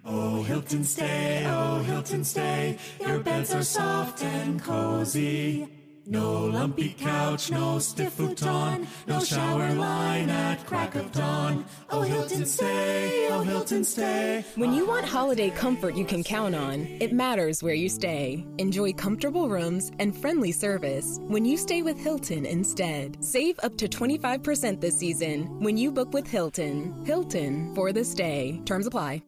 Oh, Hilton, stay, your beds are soft and cozy. No lumpy couch, no stiff futon, no shower line at crack of dawn. Oh, Hilton, stay. When you want holiday comfort you can count on, it matters where you stay. Enjoy comfortable rooms and friendly service when you stay with Hilton instead. Save up to 25% this season when you book with Hilton. Hilton for the stay. Terms apply.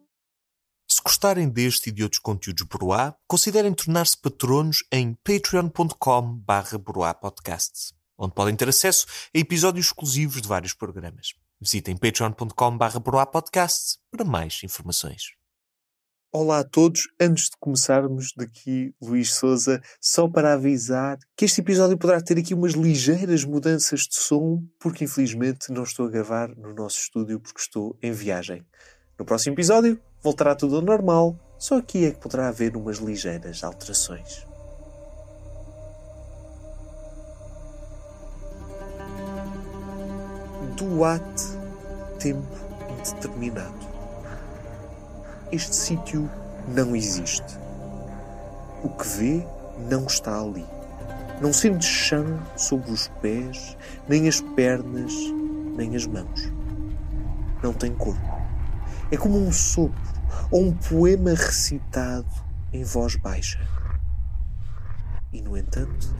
Se gostarem deste e de outros conteúdos Broá, considerem tornar-se patronos em patreon.com/broapodcasts, onde podem ter acesso a episódios exclusivos de vários programas. Visitem patreon.com/broapodcasts para mais informações. Olá a todos, antes de começarmos daqui, Luís Sousa, só para avisar que este episódio poderá ter aqui umas ligeiras mudanças de som, porque infelizmente não estou a gravar no nosso estúdio porque estou em viagem. No próximo episódio voltará tudo ao normal, só aqui é que poderá haver umas ligeiras alterações. Duat, tempo indeterminado. Este sítio não existe. O que vê não está ali. Não sente chão sobre os pés, nem as pernas, nem as mãos. Não tem corpo. É como um sopro ou um poema recitado em voz baixa. E, no entanto,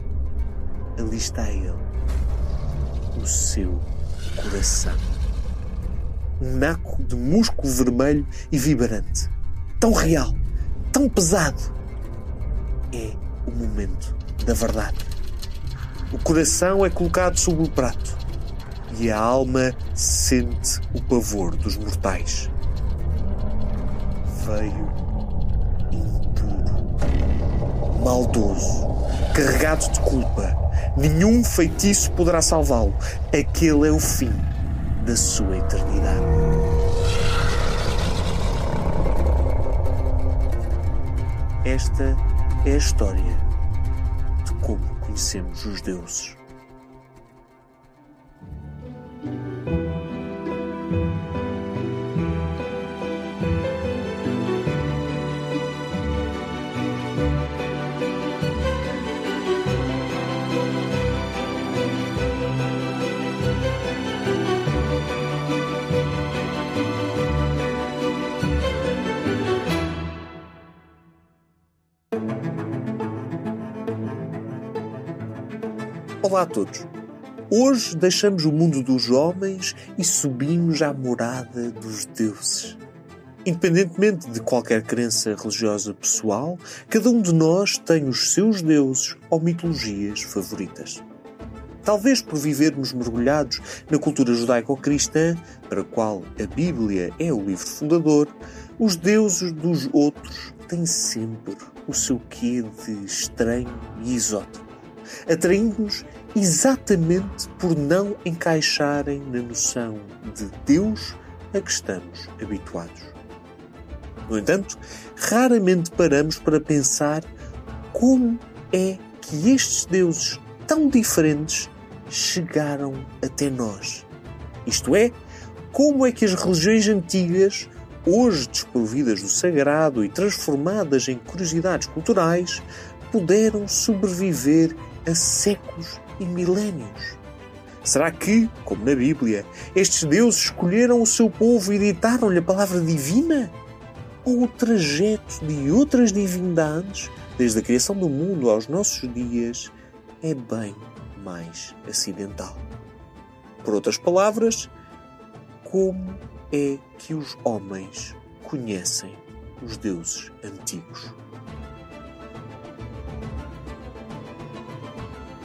ali está ele, o seu coração. Um naco de músculo vermelho e vibrante. Tão real, tão pesado. É o momento da verdade. O coração é colocado sobre o prato e a alma sente o pavor dos mortais. Veio impuro, maldoso, carregado de culpa. Nenhum feitiço poderá salvá-lo. Aquele é o fim da sua eternidade. Esta é a história de como conhecemos os deuses. Olá a todos. Hoje deixamos o mundo dos homens e subimos à morada dos deuses. Independentemente de qualquer crença religiosa pessoal, cada um de nós tem os seus deuses ou mitologias favoritas. Talvez por vivermos mergulhados na cultura judaico-cristã, para a qual a Bíblia é o livro fundador, os deuses dos outros têm sempre o seu quê de estranho e exótico, atraindo-nos exatamente por não encaixarem na noção de Deus a que estamos habituados. No entanto, raramente paramos para pensar como é que estes deuses tão diferentes chegaram até nós. Isto é, como é que as religiões antigas, hoje desprovidas do sagrado e transformadas em curiosidades culturais, puderam sobreviver a séculos e milénios? Será que, como na Bíblia, estes deuses escolheram o seu povo e ditaram-lhe a palavra divina? Ou o trajeto de outras divindades, desde a criação do mundo aos nossos dias, é bem mais acidental? Por outras palavras, como é que os homens conhecem os deuses antigos?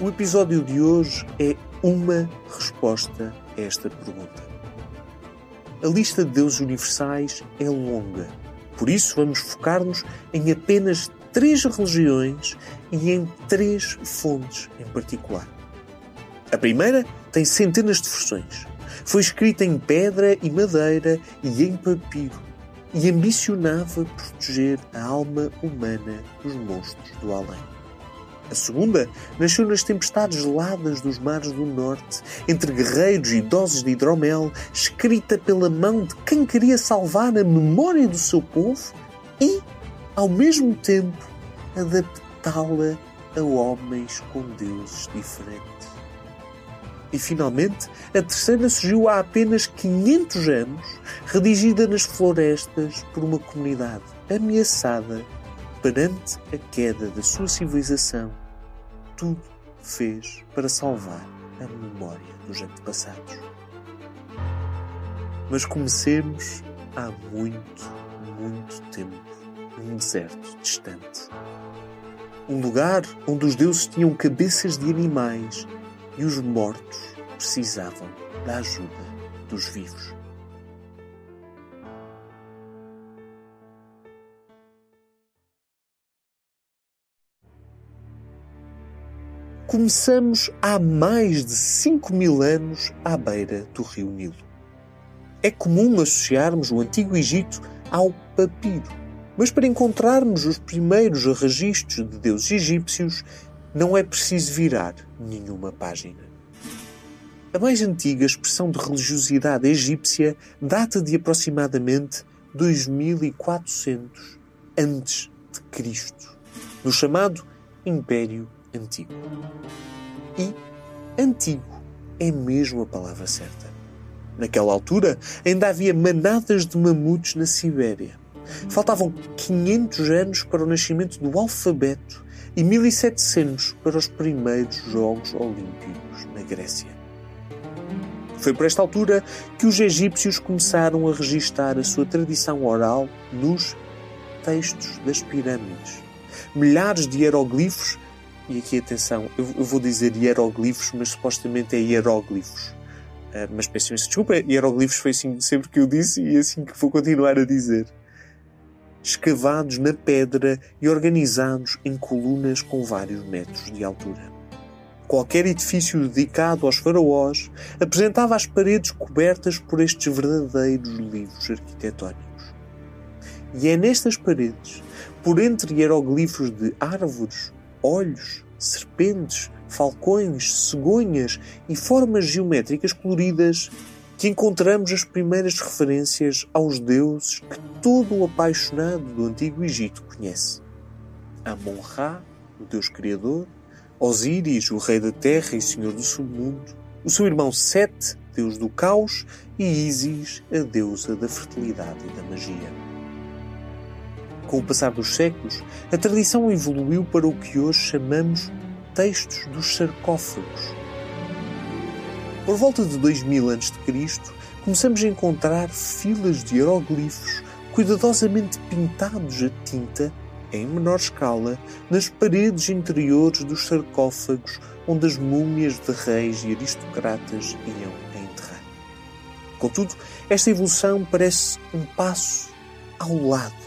O episódio de hoje é uma resposta a esta pergunta. A lista de deuses universais é longa, por isso vamos focar-nos em apenas 3 religiões e em 3 fontes em particular. A primeira tem centenas de versões. Foi escrita em pedra e madeira e em papiro e ambicionava proteger a alma humana dos monstros do além. A segunda nasceu nas tempestades geladas dos mares do norte, entre guerreiros e doses de hidromel, escrita pela mão de quem queria salvar a memória do seu povo e, ao mesmo tempo, adaptá-la a homens com deuses diferentes. E, finalmente, a terceira surgiu há apenas 500 anos, redigida nas florestas por uma comunidade ameaçada perante a queda da sua civilização. Tudo fez para salvar a memória dos antepassados. Mas comecemos há muito, muito tempo, num deserto distante. Um lugar onde os deuses tinham cabeças de animais e os mortos precisavam da ajuda dos vivos. Começamos há mais de 5.000 anos à beira do rio Nilo. É comum associarmos o Antigo Egito ao papiro, mas para encontrarmos os primeiros registros de deuses egípcios não é preciso virar nenhuma página. A mais antiga expressão de religiosidade egípcia data de aproximadamente 2400 a.C., no chamado Império Antigo. E antigo é mesmo a palavra certa. Naquela altura ainda havia manadas de mamutes na Sibéria. Faltavam 500 anos para o nascimento do alfabeto e 1700 para os primeiros Jogos Olímpicos na Grécia. Foi por esta altura que os egípcios começaram a registar a sua tradição oral nos textos das pirâmides. Milhares de hieroglifos, e aqui atenção, eu vou dizer hieroglifos, mas supostamente é hieróglifos. Mas peço imensa desculpa, hieroglifos foi assim sempre que eu disse e é assim que vou continuar a dizer. Escavados na pedra e organizados em colunas com vários metros de altura. Qualquer edifício dedicado aos faraós apresentava as paredes cobertas por estes verdadeiros livros arquitetónicos. E é nestas paredes, por entre hieroglifos de árvores, olhos, serpentes, falcões, cegonhas e formas geométricas coloridas, que encontramos as primeiras referências aos deuses que todo o apaixonado do Antigo Egito conhece. Amon-Ra, o deus criador, Osíris, o rei da terra e senhor do submundo, o seu irmão Sete, deus do caos, e Ísis, a deusa da fertilidade e da magia. Com o passar dos séculos, a tradição evoluiu para o que hoje chamamos textos dos sarcófagos. Por volta de 2000 a.C., começamos a encontrar filas de hieroglifos cuidadosamente pintados a tinta, em menor escala, nas paredes interiores dos sarcófagos onde as múmias de reis e aristocratas iam a enterrar. Contudo, esta evolução parece um passo ao lado.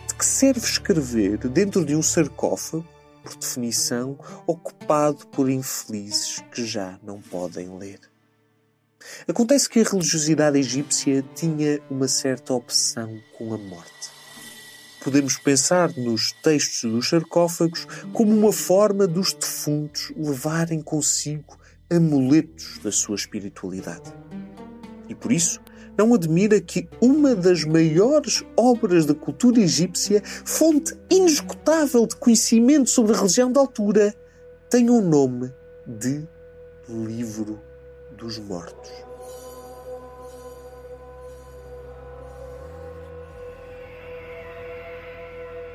De que serve escrever dentro de um sarcófago, por definição, ocupado por infelizes que já não podem ler? Acontece que a religiosidade egípcia tinha uma certa obsessão com a morte. Podemos pensar nos textos dos sarcófagos como uma forma dos defuntos levarem consigo amuletos da sua espiritualidade. E por isso, não admira que uma das maiores obras da cultura egípcia, fonte inesgotável de conhecimento sobre a religião da altura, tenha o nome de Livro dos Mortos.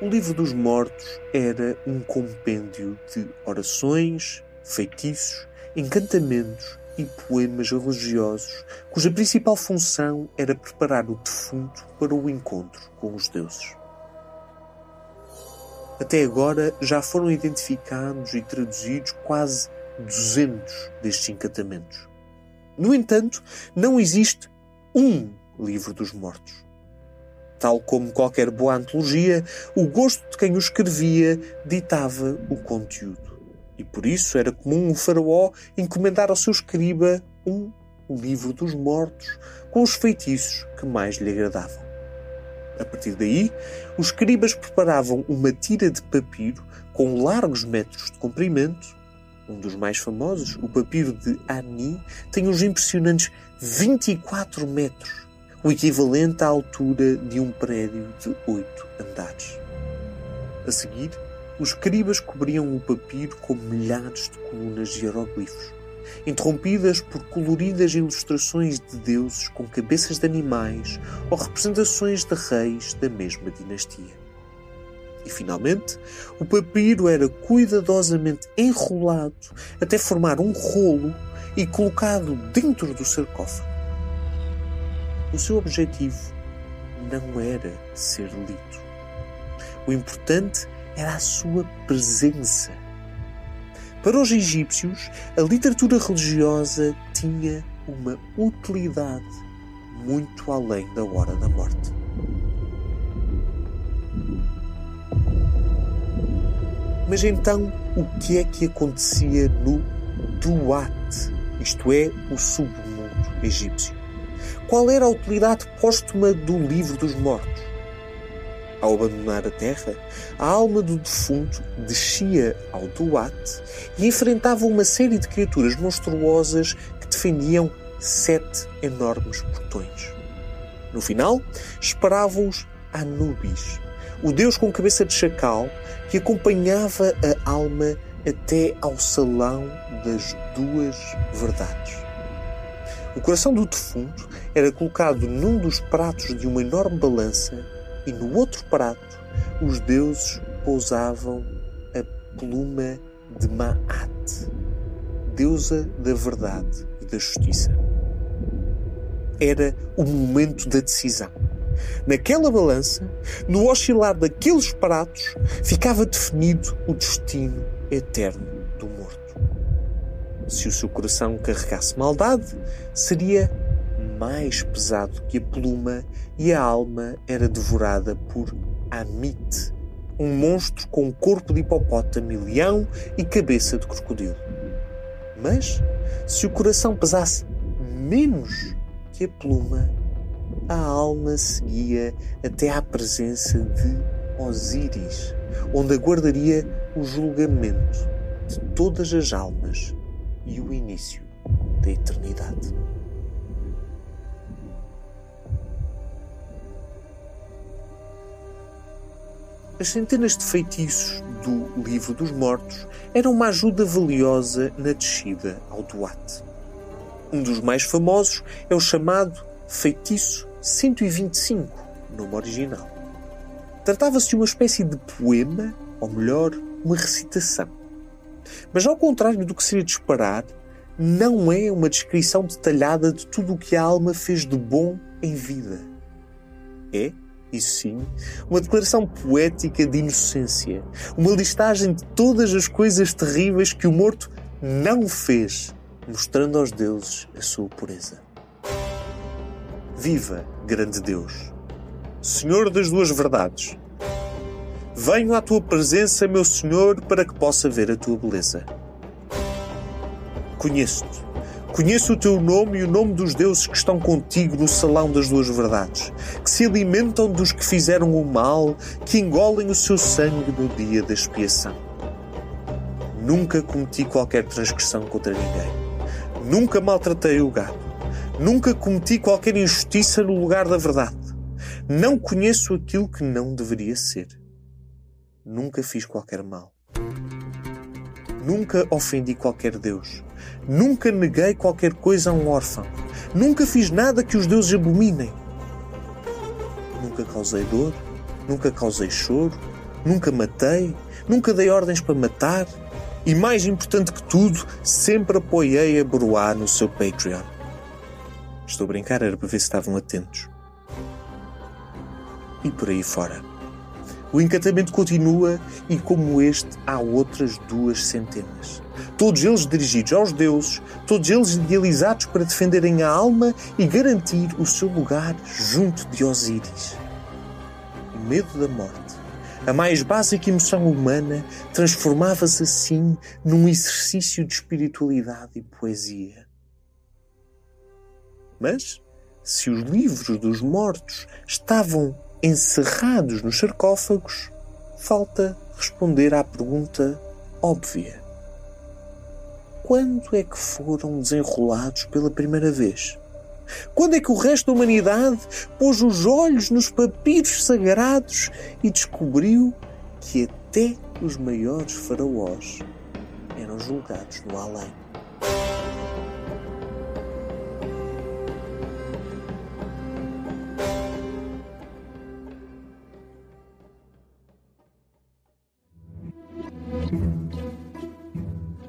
O Livro dos Mortos era um compêndio de orações, feitiços, encantamentos e poemas religiosos, cuja principal função era preparar o defunto para o encontro com os deuses. Até agora já foram identificados e traduzidos quase 200 destes encantamentos. No entanto, não existe um Livro dos Mortos. Tal como qualquer boa antologia, o gosto de quem o escrevia ditava o conteúdo. E por isso era comum o faraó encomendar ao seu escriba um Livro dos Mortos com os feitiços que mais lhe agradavam. A partir daí, os escribas preparavam uma tira de papiro com largos metros de comprimento. Um dos mais famosos, o papiro de Ani, tem uns impressionantes 24 metros, o equivalente à altura de um prédio de 8 andares. A seguir, os escribas cobriam o papiro com milhares de colunas de hieroglifos, interrompidas por coloridas ilustrações de deuses com cabeças de animais ou representações de reis da mesma dinastia. E, finalmente, o papiro era cuidadosamente enrolado até formar um rolo e colocado dentro do sarcófago. O seu objetivo não era ser lido. O importante era a sua presença. Para os egípcios, a literatura religiosa tinha uma utilidade muito além da hora da morte. Mas então, o que é que acontecia no Duat, isto é, o submundo egípcio? Qual era a utilidade póstuma do livro dos mortos? Ao abandonar a terra, a alma do defunto descia ao Duat e enfrentava uma série de criaturas monstruosas que defendiam 7 enormes portões. No final, esperavam-os Anubis, o deus com cabeça de chacal que acompanhava a alma até ao salão das 2 verdades. O coração do defunto era colocado num dos pratos de uma enorme balança e no outro prato os deuses pousavam a pluma de Maat, deusa da verdade e da justiça. Era o momento da decisão. Naquela balança, no oscilar daqueles pratos, ficava definido o destino eterno do morto. Se o seu coração carregasse maldade, seria mais pesado que a pluma e a alma era devorada por Amit, um monstro com corpo de hipopótamo e leão e cabeça de crocodilo. Mas, se o coração pesasse menos que a pluma, a alma seguia até à presença de Osíris, onde aguardaria o julgamento de todas as almas e o início da eternidade. As centenas de feitiços do Livro dos Mortos eram uma ajuda valiosa na descida ao Duat. Um dos mais famosos é o chamado Feitiço 125, nome original. Tratava-se de uma espécie de poema, ou melhor, uma recitação. Mas ao contrário do que seria de esperar, não é uma descrição detalhada de tudo o que a alma fez de bom em vida. É, isso sim, uma declaração poética de inocência, uma listagem de todas as coisas terríveis que o morto não fez, mostrando aos deuses a sua pureza. Viva, grande Deus, Senhor das 2 verdades. Venho à tua presença, meu Senhor, para que possa ver a tua beleza. Conheço-te. Conheço o teu nome e o nome dos deuses que estão contigo no salão das 2 verdades, que se alimentam dos que fizeram o mal, que engolem o seu sangue no dia da expiação. Nunca cometi qualquer transgressão contra ninguém. Nunca maltratei o gado. Nunca cometi qualquer injustiça no lugar da verdade. Não conheço aquilo que não deveria ser. Nunca fiz qualquer mal. Nunca ofendi qualquer deus. Nunca neguei qualquer coisa a um órfão. Nunca fiz nada que os deuses abominem. Nunca causei dor. Nunca causei choro. Nunca matei. Nunca dei ordens para matar. E mais importante que tudo, sempre apoiei a Broá no seu Patreon. Estou a brincar, era para ver se estavam atentos. E por aí fora. O encantamento continua e, como este, há outras 2 centenas. Todos eles dirigidos aos deuses, todos eles idealizados para defenderem a alma e garantir o seu lugar junto de Osíris. O medo da morte, a mais básica emoção humana, transformava-se assim num exercício de espiritualidade e poesia. Mas, se os livros dos mortos estavam encerrados nos sarcófagos, falta responder à pergunta óbvia. Quando é que foram desenrolados pela primeira vez? Quando é que o resto da humanidade pôs os olhos nos papiros sagrados e descobriu que até os maiores faraós eram julgados no além?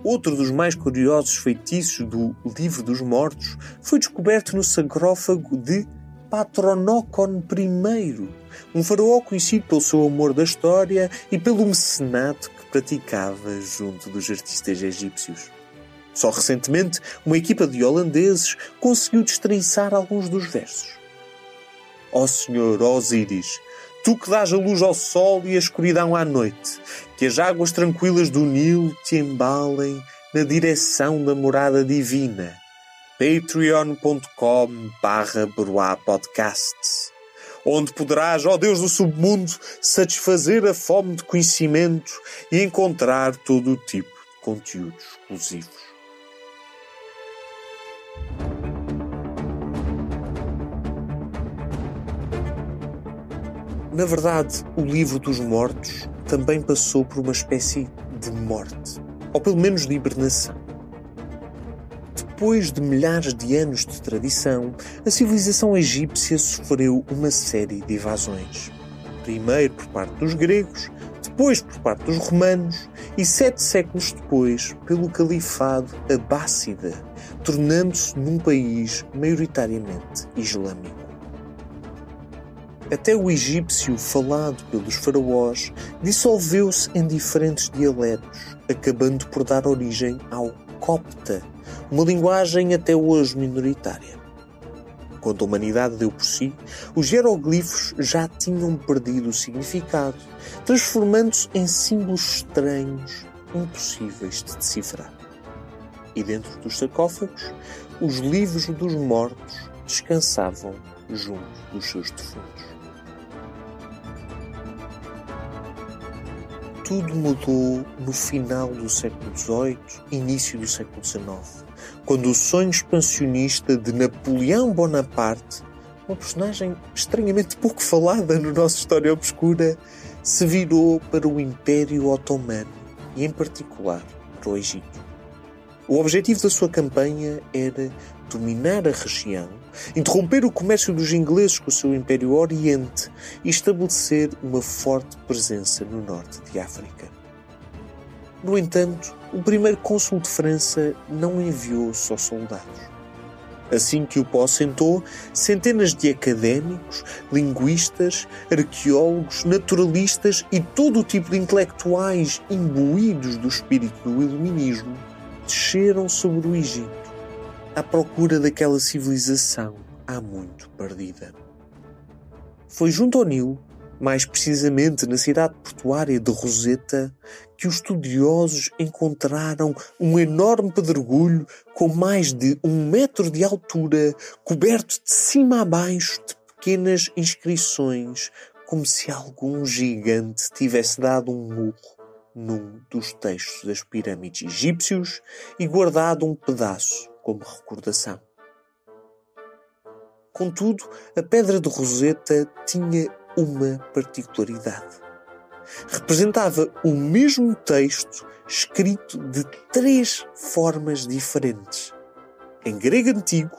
Outro dos mais curiosos feitiços do Livro dos Mortos foi descoberto no sarcófago de Patronócon I, um faraó conhecido pelo seu amor da história e pelo mecenato que praticava junto dos artistas egípcios. Só recentemente, uma equipa de holandeses conseguiu destrinçar alguns dos versos. Ó Senhor Osíris, tu que dás a luz ao sol e a escuridão à noite, que as águas tranquilas do Nilo te embalem na direção da morada divina. patreon.com/BroaPodcasts, onde poderás, ó Deus do submundo, satisfazer a fome de conhecimento e encontrar todo o tipo de conteúdos exclusivos. Na verdade, o Livro dos Mortos também passou por uma espécie de morte, ou pelo menos de hibernação. Depois de milhares de anos de tradição, a civilização egípcia sofreu uma série de invasões. Primeiro por parte dos gregos, depois por parte dos romanos e 7 séculos depois pelo califado abássida, tornando-se num país maioritariamente islâmico. Até o egípcio falado pelos faraós dissolveu-se em diferentes dialetos, acabando por dar origem ao copta, uma linguagem até hoje minoritária. Quando a humanidade deu por si, os hieroglifos já tinham perdido o significado, transformando-se em símbolos estranhos, impossíveis de decifrar. E dentro dos sarcófagos, os livros dos mortos descansavam junto dos seus defuntos. Tudo mudou no final do século XVIII e início do século XIX, quando o sonho expansionista de Napoleão Bonaparte, uma personagem estranhamente pouco falada na nossa história obscura, se virou para o Império Otomano e, em particular, para o Egito. O objetivo da sua campanha era dominar a região, interromper o comércio dos ingleses com o seu Império Oriente e estabelecer uma forte presença no norte de África. No entanto, o primeiro cônsul de França não enviou só soldados. Assim que o pó assentou, centenas de académicos, linguistas, arqueólogos, naturalistas e todo o tipo de intelectuais imbuídos do espírito do iluminismo desceram sobre o Egito, à procura daquela civilização há muito perdida. Foi junto ao Nilo, mais precisamente na cidade portuária de Roseta, que os estudiosos encontraram um enorme pedregulho com mais de 1 metro de altura, coberto de cima a baixo de pequenas inscrições, como se algum gigante tivesse dado um murro num dos textos das pirâmides egípcios e guardado um pedaço como recordação. Contudo, a Pedra de Roseta tinha uma particularidade. Representava o mesmo texto escrito de 3 formas diferentes. Em grego antigo,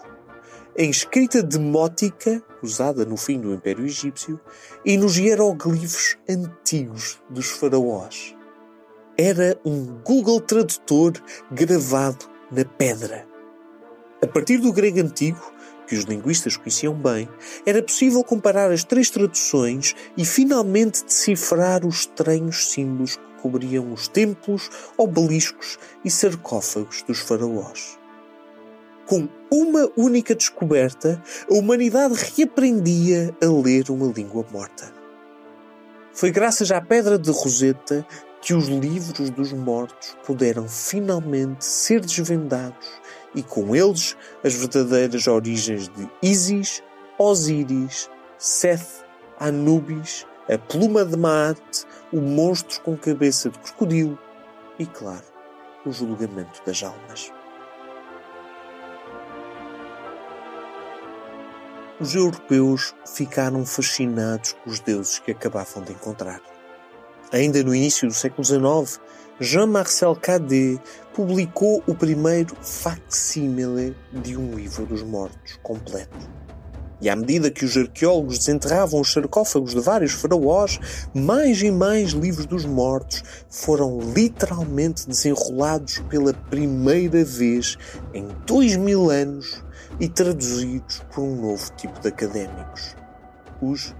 em escrita demótica, usada no fim do Império Egípcio, e nos hieroglifos antigos dos faraós. Era um Google Tradutor gravado na pedra. A partir do grego antigo, que os linguistas conheciam bem, era possível comparar as 3 traduções e finalmente decifrar os estranhos símbolos que cobriam os templos, obeliscos e sarcófagos dos faraós. Com uma única descoberta, a humanidade reaprendia a ler uma língua morta. Foi graças à Pedra de Roseta que os livros dos mortos puderam finalmente ser desvendados e com eles as verdadeiras origens de Ísis, Osíris, Seth Anubis, a pluma de Maat, o monstro com cabeça de crocodilo e, claro, o julgamento das almas. Os europeus ficaram fascinados com os deuses que acabavam de encontrar. Ainda no início do século XIX, Jean-Marcel Cadet publicou o primeiro facsímile de um livro dos mortos completo. E à medida que os arqueólogos desenterravam os sarcófagos de vários faraós, mais e mais livros dos mortos foram literalmente desenrolados pela primeira vez em 2000 anos e traduzidos por um novo tipo de académicos, os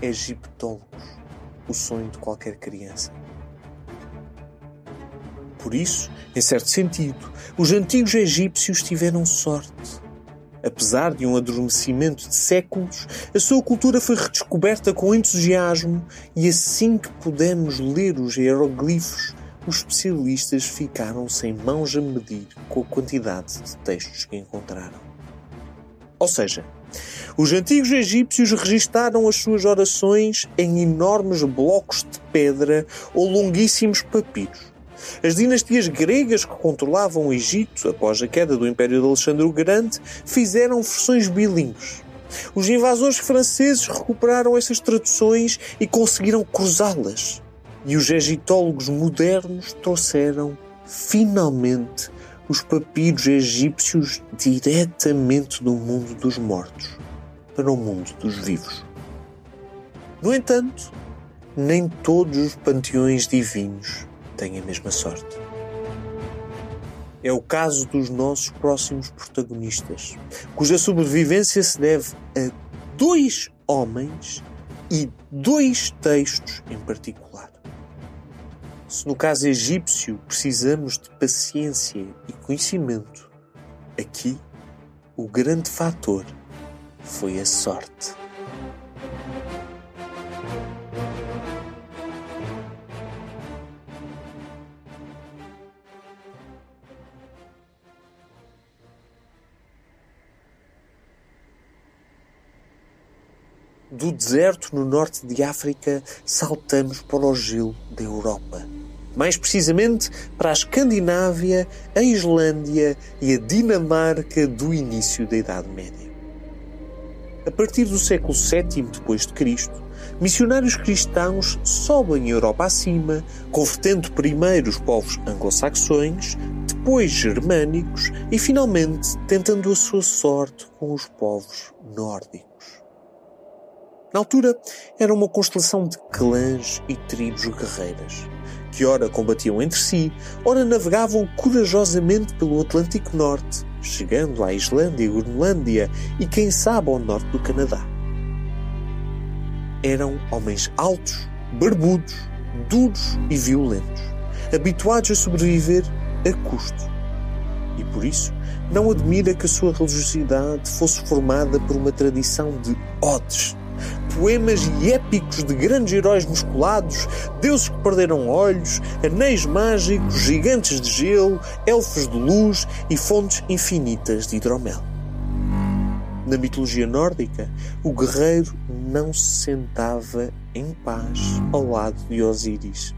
egiptólogos, o sonho de qualquer criança. Por isso, em certo sentido, os antigos egípcios tiveram sorte. Apesar de um adormecimento de séculos, a sua cultura foi redescoberta com entusiasmo e assim que pudemos ler os hieroglifos, os especialistas ficaram sem mãos a medir com a quantidade de textos que encontraram. Ou seja, os antigos egípcios registaram as suas orações em enormes blocos de pedra ou longuíssimos papiros. As dinastias gregas que controlavam o Egito após a queda do Império de Alexandre o Grande fizeram versões bilíngues. Os invasores franceses recuperaram essas traduções e conseguiram cruzá-las. E os egiptólogos modernos trouxeram, finalmente, os papiros egípcios diretamente do mundo dos mortos para o mundo dos vivos. No entanto, nem todos os panteões divinos têm a mesma sorte. É o caso dos nossos próximos protagonistas, cuja sobrevivência se deve a 2 homens e 2 textos em particular. Se no caso egípcio precisamos de paciência e conhecimento, aqui o grande fator foi a sorte. Do deserto no norte de África, saltamos para o gelo da Europa. Mais precisamente para a Escandinávia, a Islândia e a Dinamarca do início da Idade Média. A partir do século VII d.C., missionários cristãos sobem a Europa acima, convertendo primeiro os povos anglo-saxões, depois germânicos e, finalmente, tentando a sua sorte com os povos nórdicos. Na altura, era uma constelação de clãs e tribos guerreiras, que ora combatiam entre si, ora navegavam corajosamente pelo Atlântico Norte, chegando à Islândia e Groenlândia e, quem sabe, ao norte do Canadá. Eram homens altos, barbudos, duros e violentos, habituados a sobreviver a custo. E por isso, não admira que a sua religiosidade fosse formada por uma tradição de odes, poemas e épicos de grandes heróis musculados, deuses que perderam olhos, anéis mágicos, gigantes de gelo, elfos de luz e fontes infinitas de hidromel. Na mitologia nórdica, o guerreiro não se sentava em paz ao lado de Osíris.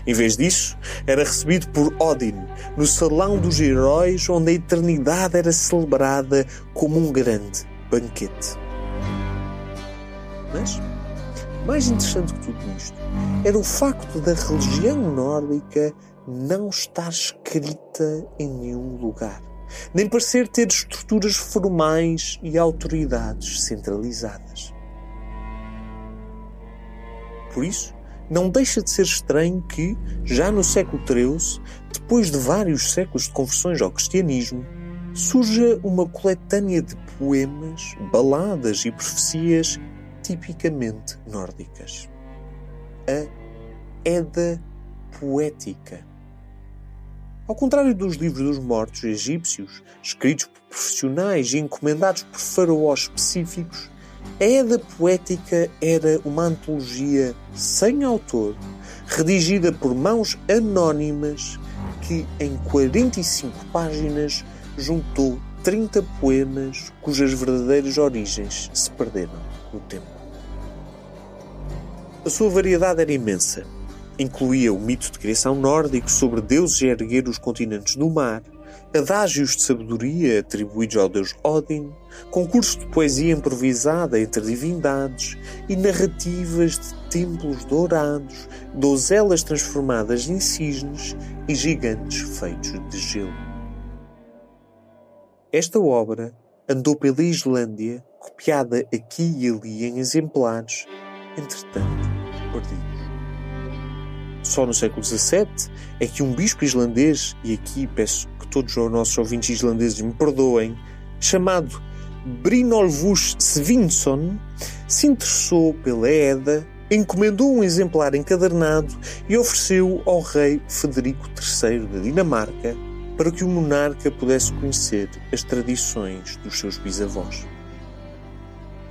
Em vez disso, era recebido por Odin no salão dos heróis, onde a eternidade era celebrada como um grande banquete. Mas, mais interessante que tudo isto, era o facto da religião nórdica não estar escrita em nenhum lugar, nem parecer ter estruturas formais e autoridades centralizadas. Por isso, não deixa de ser estranho que, já no século XIII, depois de vários séculos de conversões ao cristianismo, surja uma coletânea de poemas, baladas e profecias tipicamente nórdicas. A Edda Poética. Ao contrário dos livros dos mortos egípcios, escritos por profissionais e encomendados por faraós específicos, a Edda Poética era uma antologia sem autor, redigida por mãos anónimas, que em 45 páginas juntou 30 poemas cujas verdadeiras origens se perderam no tempo. A sua variedade era imensa. Incluía o mito de criação nórdico sobre deuses a erguer os continentes do mar, adágios de sabedoria atribuídos ao deus Odin, concursos de poesia improvisada entre divindades e narrativas de templos dourados, donzelas transformadas em cisnes e gigantes feitos de gelo. Esta obra andou pela Islândia, copiada aqui e ali em exemplares, entretanto perdidos. Só no século XVII é que um bispo islandês, e aqui peço que todos os nossos ouvintes islandeses me perdoem, chamado Brynjolfur Svinsson, se interessou pela Edda, encomendou um exemplar encadernado e ofereceu ao rei Frederico III da Dinamarca para que o monarca pudesse conhecer as tradições dos seus bisavós.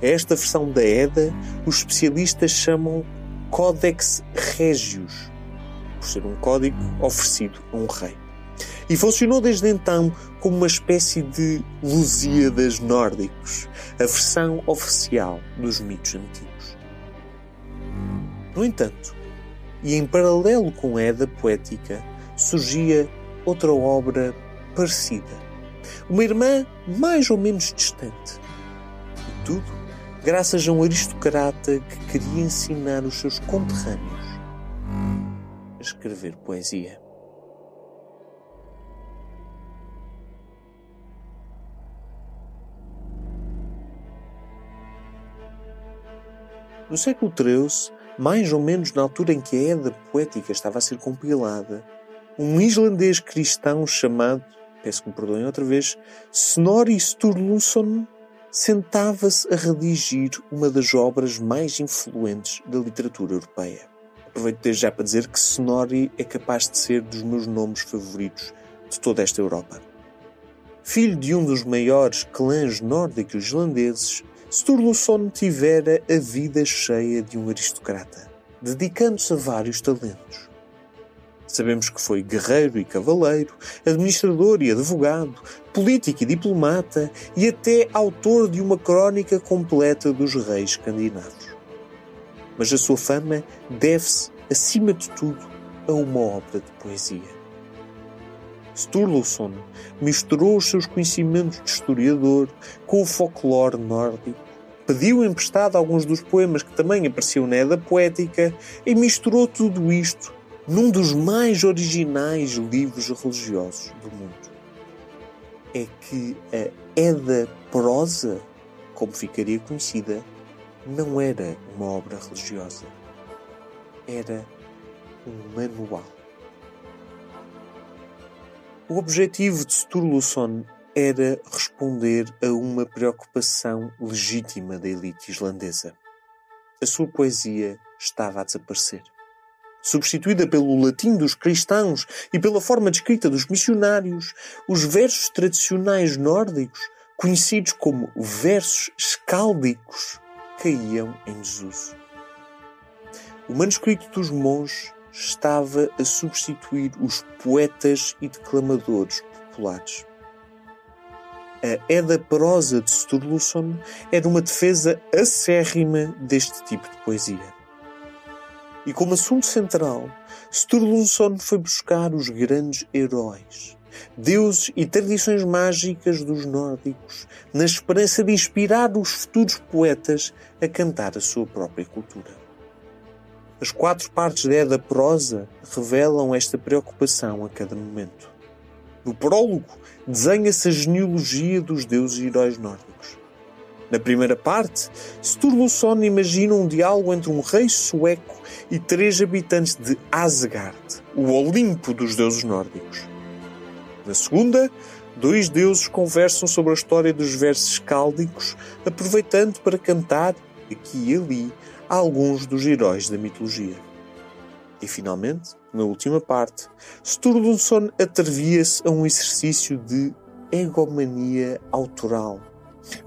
A esta versão da Edda, os especialistas chamam Codex Regius, por ser um código oferecido a um rei. E funcionou desde então como uma espécie de Lusíadas nórdicos, a versão oficial dos mitos antigos. No entanto, e em paralelo com a Edda poética, surgia outra obra parecida, uma irmã mais ou menos distante. E tudo graças a um aristocrata que queria ensinar os seus conterrâneos a escrever poesia. No século XIII, mais ou menos na altura em que a Edda poética estava a ser compilada, um islandês cristão chamado, peço que me perdoem outra vez, Snorri Sturluson, sentava-se a redigir uma das obras mais influentes da literatura europeia. Aproveito desde já para dizer que Snorri é capaz de ser dos meus nomes favoritos de toda esta Europa. Filho de um dos maiores clãs nórdicos islandeses, Sturluson tivera a vida cheia de um aristocrata, dedicando-se a vários talentos. Sabemos que foi guerreiro e cavaleiro, administrador e advogado, político e diplomata e até autor de uma crónica completa dos reis escandinavos. Mas a sua fama deve-se, acima de tudo, a uma obra de poesia. Sturluson misturou os seus conhecimentos de historiador com o folclore nórdico, pediu emprestado alguns dos poemas que também apareciam na Edda poética e misturou tudo isto num dos mais originais livros religiosos do mundo. É que a Edda prosa, como ficaria conhecida, não era uma obra religiosa. Era um manual. O objetivo de Sturluson era responder a uma preocupação legítima da elite islandesa. A sua poesia estava a desaparecer. Substituída pelo latim dos cristãos e pela forma de escrita dos missionários, os versos tradicionais nórdicos, conhecidos como versos escáldicos, caíam em desuso. O manuscrito dos monges estava a substituir os poetas e declamadores populares. A Edda prosa de Sturluson era uma defesa acérrima deste tipo de poesia. E como assunto central, Sturluson foi buscar os grandes heróis, deuses e tradições mágicas dos nórdicos, na esperança de inspirar os futuros poetas a cantar a sua própria cultura. As 4 partes da Edda prosa revelam esta preocupação a cada momento. No prólogo, desenha-se a genealogia dos deuses e heróis nórdicos. Na primeira parte, Sturluson imagina um diálogo entre um rei sueco e 3 habitantes de Asgard, o Olimpo dos deuses nórdicos. Na segunda, 2 deuses conversam sobre a história dos versos escáldicos, aproveitando para cantar, aqui e ali, alguns dos heróis da mitologia. E, finalmente, na última parte, Sturluson atrevia-se a um exercício de egomania autoral,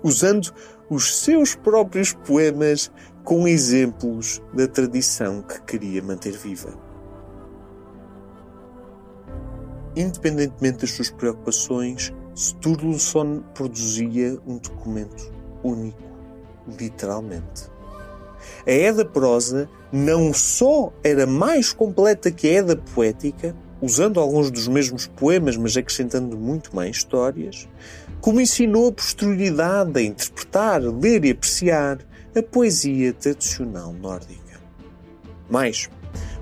usando os seus próprios poemas com exemplos da tradição que queria manter viva. Independentemente das suas preocupações, Sturluson produzia um documento único, literalmente. A Edda prosa não só era mais completa que a Edda poética, usando alguns dos mesmos poemas, mas acrescentando muito mais histórias, como ensinou a posterioridade a interpretar, ler e apreciar a poesia tradicional nórdica. Mas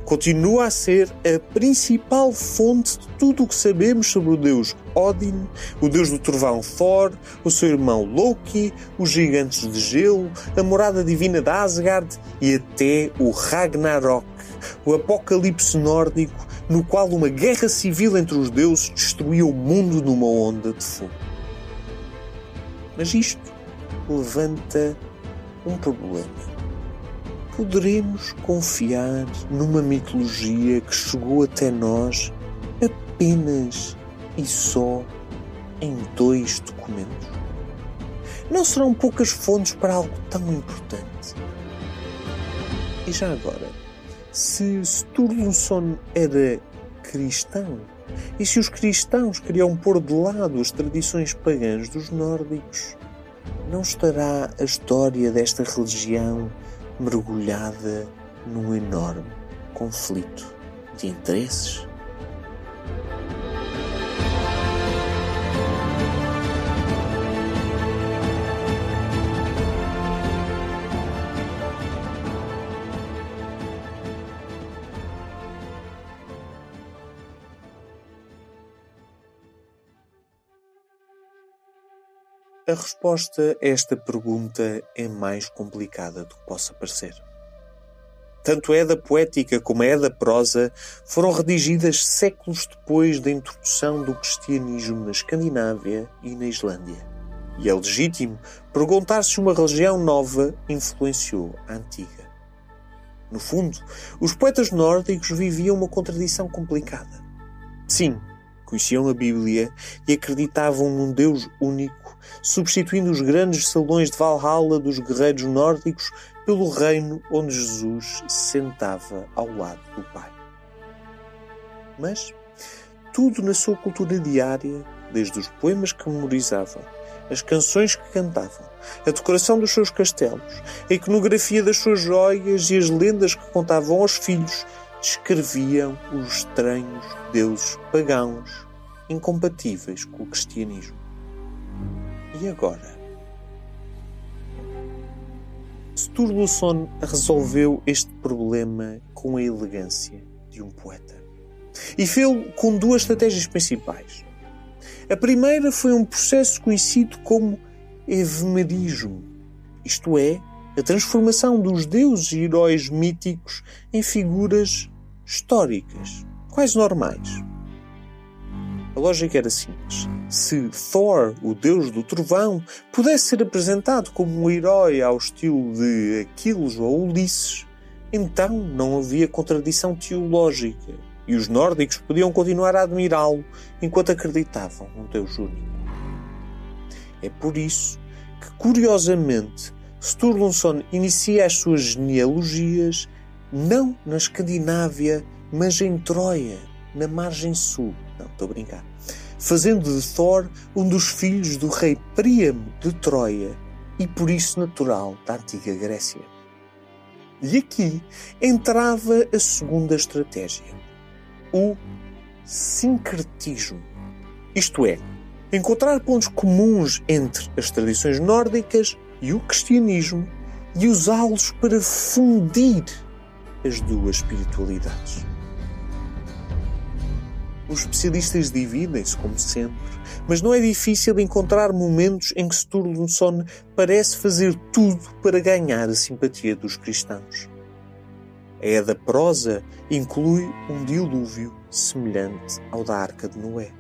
continua a ser a principal fonte de tudo o que sabemos sobre o deus Odin, o deus do trovão Thor, o seu irmão Loki, os gigantes de gelo, a morada divina de Asgard e até o Ragnarok, o apocalipse nórdico, no qual uma guerra civil entre os deuses destruiu o mundo numa onda de fogo. Mas isto levanta um problema. Poderemos confiar numa mitologia que chegou até nós apenas e só em 2 documentos? Não serão poucas fontes para algo tão importante? E já agora, se Sturluson era cristão, e se os cristãos queriam pôr de lado as tradições pagãs dos nórdicos, não estará a história desta religião mergulhada num enorme conflito de interesses? A resposta a esta pergunta é mais complicada do que possa parecer. Tanto a Edda poética como a Edda prosa foram redigidas séculos depois da introdução do cristianismo na Escandinávia e na Islândia. E é legítimo perguntar se uma religião nova influenciou a antiga. No fundo, os poetas nórdicos viviam uma contradição complicada. Sim, conheciam a Bíblia e acreditavam num Deus único, substituindo os grandes salões de Valhalla dos guerreiros nórdicos pelo reino onde Jesus se sentava ao lado do Pai. Mas tudo na sua cultura diária, desde os poemas que memorizavam, as canções que cantavam, a decoração dos seus castelos, a iconografia das suas joias e as lendas que contavam aos filhos, descreviam os estranhos deuses pagãos, incompatíveis com o cristianismo. E agora? Sturluson resolveu este problema com a elegância de um poeta. E fez-o com 2 estratégias principais. A primeira foi um processo conhecido como evemerismo, isto é, a transformação dos deuses e heróis míticos em figuras históricas, quase normais. A lógica era simples. Se Thor, o deus do trovão, pudesse ser apresentado como um herói ao estilo de Aquiles ou Ulisses, então não havia contradição teológica e os nórdicos podiam continuar a admirá-lo enquanto acreditavam no Deus único. É por isso que, curiosamente, Sturluson inicia as suas genealogias não na Escandinávia, mas em Troia, na margem sul. Não, estou a brincar. Fazendo de Thor um dos filhos do rei Príamo de Troia e por isso natural da antiga Grécia. E aqui entrava a segunda estratégia, o sincretismo. Isto é, encontrar pontos comuns entre as tradições nórdicas e o cristianismo e usá-los para fundir as 2 espiritualidades. Os especialistas dividem-se, como sempre, mas não é difícil encontrar momentos em que Sturluson parece fazer tudo para ganhar a simpatia dos cristãos. A Edda prosa inclui um dilúvio semelhante ao da Arca de Noé.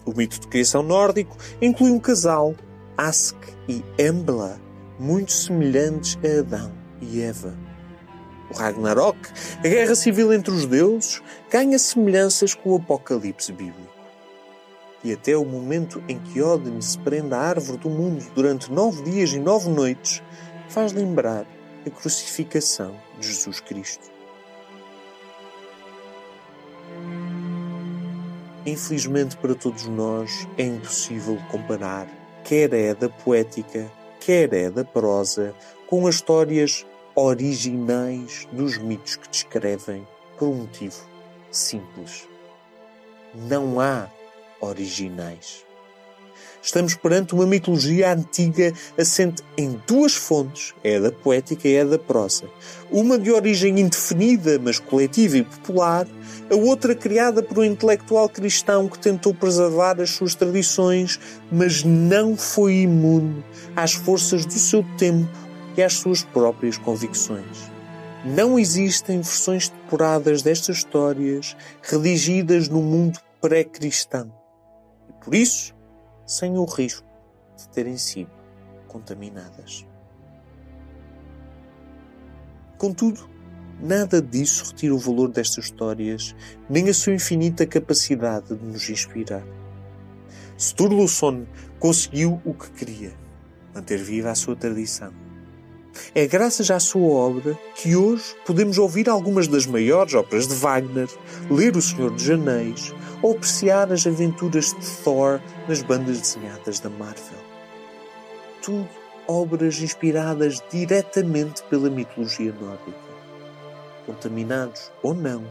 O mito de criação nórdico inclui um casal, Ask e Embla, muito semelhantes a Adão e Eva. O Ragnarok, a guerra civil entre os deuses, ganha semelhanças com o Apocalipse bíblico. E até o momento em que Odin se prende à árvore do mundo durante 9 dias e 9 noites, faz lembrar a crucificação de Jesus Cristo. Infelizmente para todos nós é impossível comparar quer a Edda poética, quer a Edda prosa, com as histórias originais dos mitos que descrevem por um motivo simples. Não há originais. Estamos perante uma mitologia antiga assente em duas fontes, é a da poética e a da prosa. Uma de origem indefinida, mas coletiva e popular, a outra criada por um intelectual cristão que tentou preservar as suas tradições, mas não foi imune às forças do seu tempo e às suas próprias convicções. Não existem versões depuradas destas histórias redigidas no mundo pré-cristão. E por isso, sem o risco de terem sido contaminadas. Contudo, nada disso retira o valor destas histórias, nem a sua infinita capacidade de nos inspirar. Sturluson conseguiu o que queria, manter viva a sua tradição. É graças à sua obra que hoje podemos ouvir algumas das maiores óperas de Wagner, ler O Senhor dos Anéis ou apreciar as aventuras de Thor nas bandas desenhadas da Marvel. Tudo obras inspiradas diretamente pela mitologia nórdica. Contaminados ou não,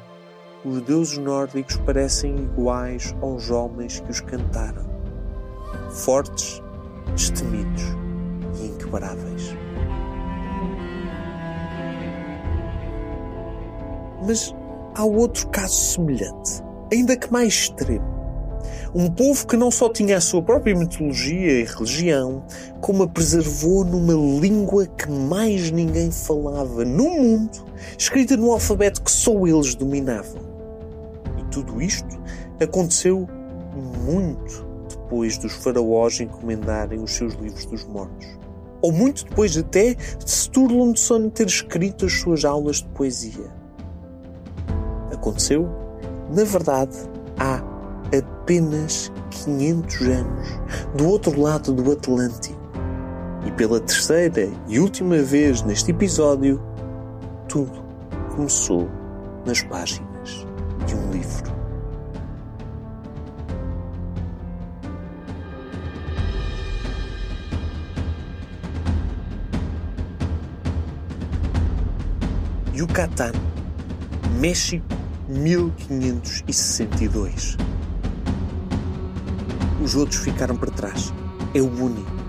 os deuses nórdicos parecem iguais aos homens que os cantaram. Fortes, destemidos e inquebráveis. Mas há outro caso semelhante, ainda que mais extremo. Um povo que não só tinha a sua própria mitologia e religião, como a preservou numa língua que mais ninguém falava no mundo, escrita no alfabeto que só eles dominavam. E tudo isto aconteceu muito depois dos faraós encomendarem os seus livros dos mortos. Ou muito depois até de Sturluson ter escrito as suas aulas de poesia. Aconteceu, na verdade, há apenas 500 anos, do outro lado do Atlântico. E pela terceira e última vez neste episódio, tudo começou nas páginas de um livro. Yucatán, México, 1562. Os outros ficaram para trás. É o único.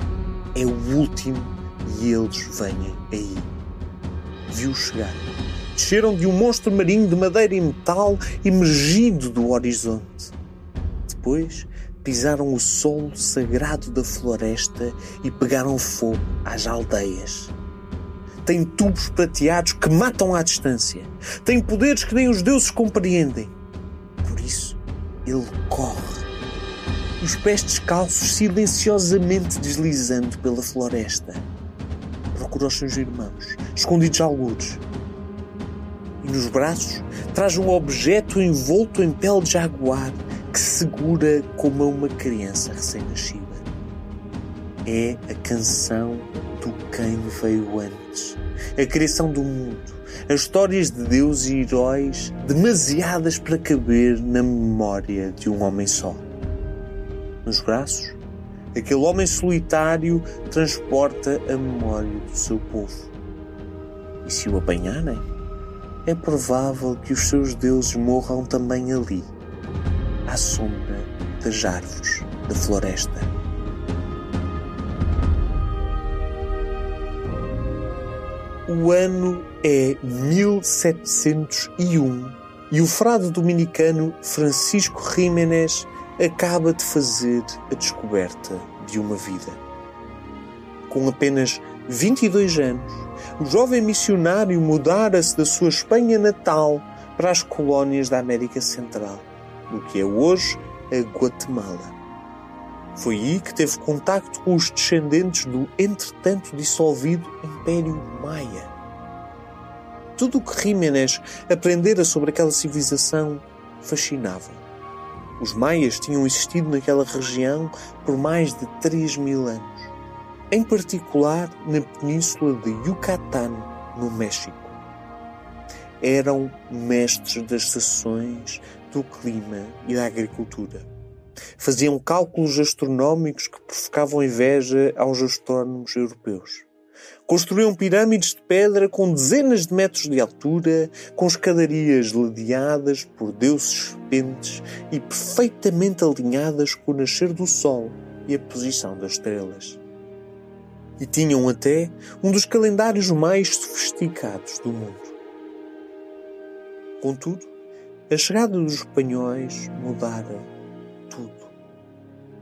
É o último e eles vêm aí. Viu chegar. Desceram de um monstro marinho de madeira e metal emergido do horizonte. Depois pisaram o solo sagrado da floresta e pegaram fogo às aldeias. Tem tubos prateados que matam à distância. Tem poderes que nem os deuses compreendem. Por isso, ele corre. Os pés descalços silenciosamente deslizando pela floresta. Procura os seus irmãos, escondidos algures. E nos braços traz um objeto envolto em pele de jaguar que segura como a uma criança recém-nascida. É a canção do quem veio antes. A criação do mundo. As histórias de Deus e heróis demasiadas para caber na memória de um homem só. Nos braços, aquele homem solitário transporta a memória do seu povo. E se o apanharem, é provável que os seus deuses morram também ali, à sombra das árvores da floresta. O ano é 1701 e o frade dominicano Francisco Jiménez acaba de fazer a descoberta de uma vida. Com apenas 22 anos, o jovem missionário mudara-se da sua Espanha natal para as colónias da América Central, no que é hoje a Guatemala. Foi aí que teve contacto com os descendentes do entretanto dissolvido Império Maia. Tudo o que Jiménez aprendera sobre aquela civilização fascinava. Os maias tinham existido naquela região por mais de 3.000 anos, em particular na península de Yucatán, no México. Eram mestres das estações, do clima e da agricultura. Faziam cálculos astronómicos que provocavam inveja aos astrónomos europeus. Construíam pirâmides de pedra com dezenas de metros de altura, com escadarias ladeadas por deuses serpentes e perfeitamente alinhadas com o nascer do sol e a posição das estrelas. E tinham até um dos calendários mais sofisticados do mundo. Contudo, a chegada dos espanhóis mudara tudo.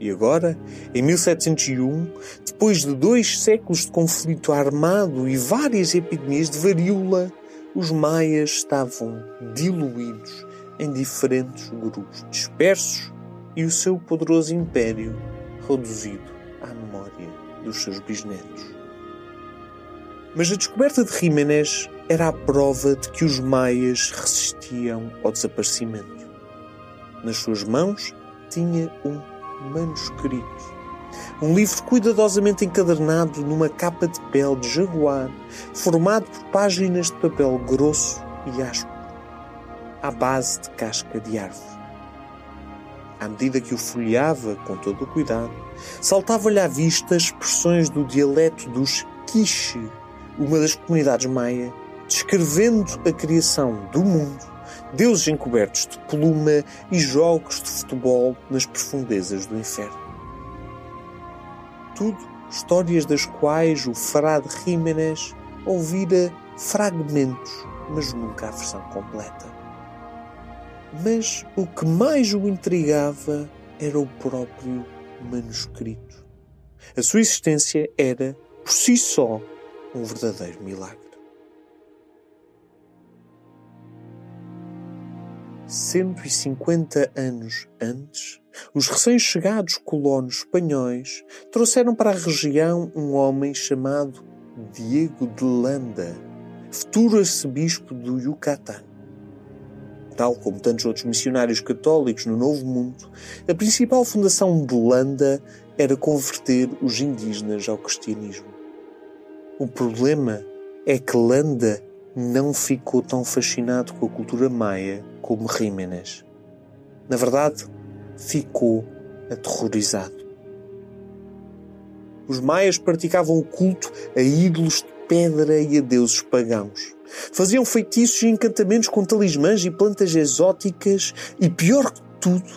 E agora, em 1701, depois de 2 séculos de conflito armado e várias epidemias de varíola, os maias estavam diluídos em diferentes grupos dispersos e o seu poderoso império reduzido à memória dos seus bisnetos. Mas a descoberta de Jiménez era a prova de que os maias resistiam ao desaparecimento. Nas suas mãos tinha um manuscrito. Um livro cuidadosamente encadernado numa capa de pele de jaguar, formado por páginas de papel grosso e áspero, à base de casca de árvore. À medida que o folheava com todo o cuidado, saltavam-lhe à vista expressões do dialeto dos Quiche, uma das comunidades maia, descrevendo a criação do mundo, deuses encobertos de pluma e jogos de futebol nas profundezas do inferno. Tudo histórias das quais o frade Jiménez ouvira fragmentos, mas nunca a versão completa. Mas o que mais o intrigava era o próprio manuscrito. A sua existência era, por si só, um verdadeiro milagre. 150 anos antes, os recém-chegados colonos espanhóis trouxeram para a região um homem chamado Diego de Landa, futuro arcebispo do Yucatán. Tal como tantos outros missionários católicos no Novo Mundo, a principal fundação de Landa era converter os indígenas ao cristianismo. O problema é que Landa não ficou tão fascinado com a cultura maia como Jiménez. Na verdade, ficou aterrorizado. Os maias praticavam o culto a ídolos de pedra e a deuses pagãos. Faziam feitiços e encantamentos com talismãs e plantas exóticas e, pior que tudo,